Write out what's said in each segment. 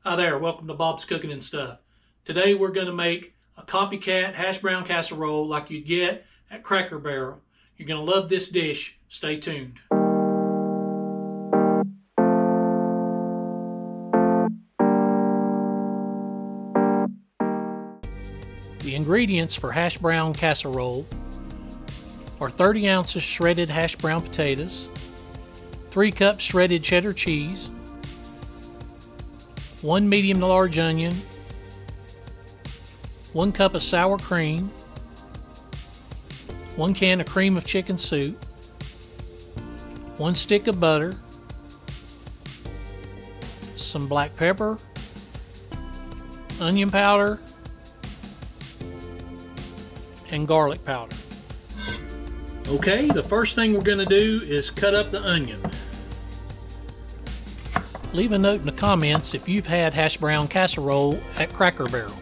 Hi there, welcome to Bob's Cooking and Stuff. Today we're going to make a copycat hash brown casserole like you get at Cracker Barrel. You're going to love this dish. Stay tuned. The ingredients for hash brown casserole are 30 ounces shredded hash brown potatoes, 3 cups shredded cheddar cheese, 1 medium to large onion, 1 cup of sour cream, 1 can of cream of chicken soup, 1 stick of butter, some black pepper, onion powder, and garlic powder. Okay, the first thing we're going to do is cut up the onion. Leave a note in the comments if you've had hash brown casserole at Cracker Barrel.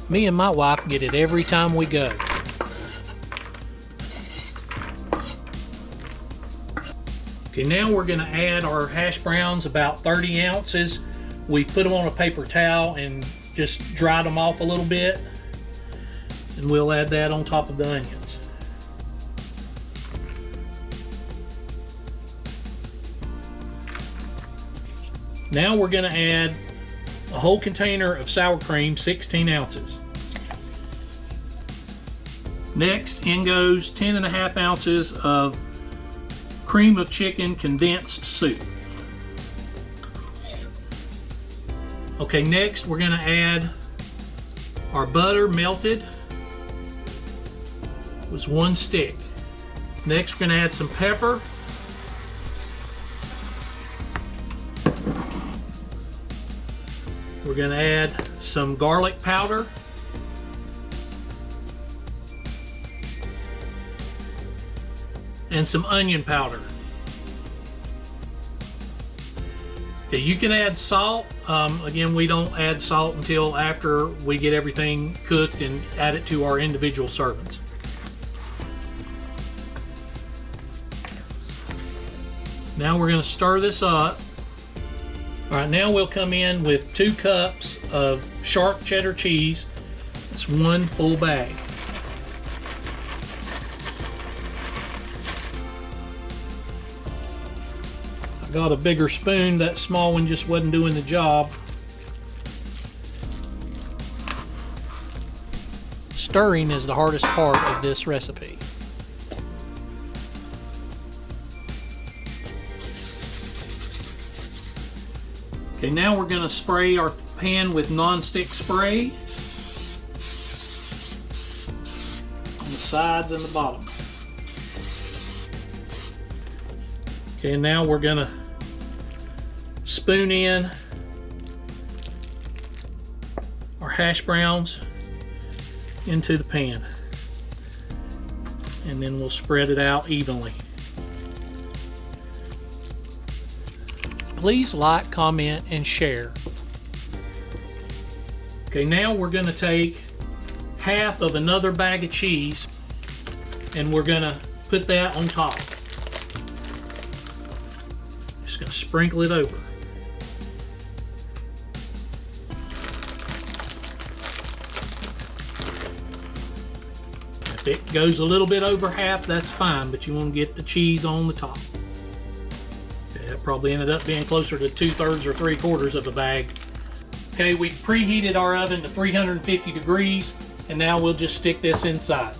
Me and my wife get it every time we go. Okay, now we're going to add our hash browns, about 30 ounces. We put them on a paper towel and just dried them off a little bit. And we'll add that on top of the onions. Now we're going to add a whole container of sour cream, 16 ounces. Next, in goes 10.5 ounces of cream of chicken condensed soup. Okay, next we're going to add our butter melted. It was 1 stick. Next we're going to add some pepper. We're going to add some garlic powder. And some onion powder. Okay, you can add salt. Again, we don't add salt until after we get everything cooked and add it to our individual servings. Now we're going to stir this up. Alright, now we'll come in with 2 cups of sharp cheddar cheese. It's 1 full bag. I got a bigger spoon, that small one just wasn't doing the job. Stirring is the hardest part of this recipe. Okay, now we're going to spray our pan with non-stick spray on the sides and the bottom. Okay, and now we're going to spoon in our hash browns into the pan, and then we'll spread it out evenly. Please like, comment, and share. Okay, now we're going to take half of another bag of cheese and we're going to put that on top. Just going to sprinkle it over. If it goes a little bit over half, that's fine, but you want to get the cheese on the top. That probably ended up being closer to 2/3 or 3/4 of a bag. Okay, we preheated our oven to 350 degrees, and now we'll just stick this inside.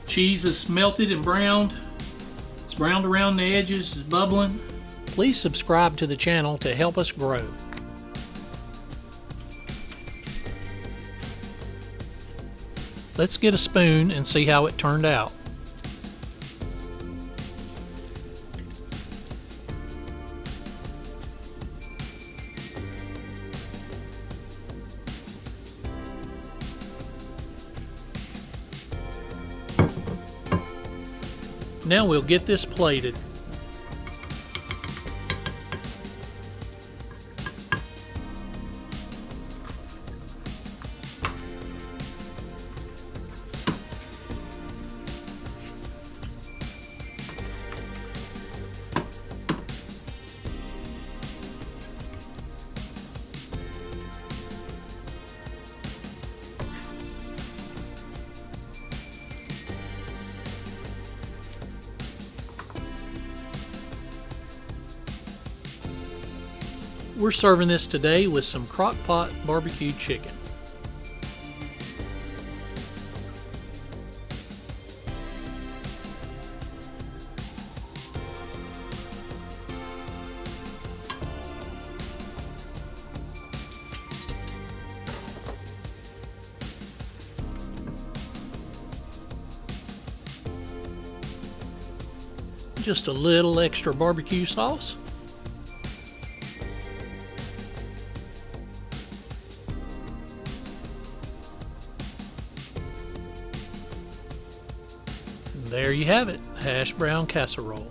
Cheese is melted and browned. It's browned around the edges, it's bubbling. Please subscribe to the channel to help us grow. Let's get a spoon and see how it turned out. Now we'll get this plated. We're serving this today with some crock pot barbecued chicken. Just a little extra barbecue sauce. And there you have it, hash brown casserole.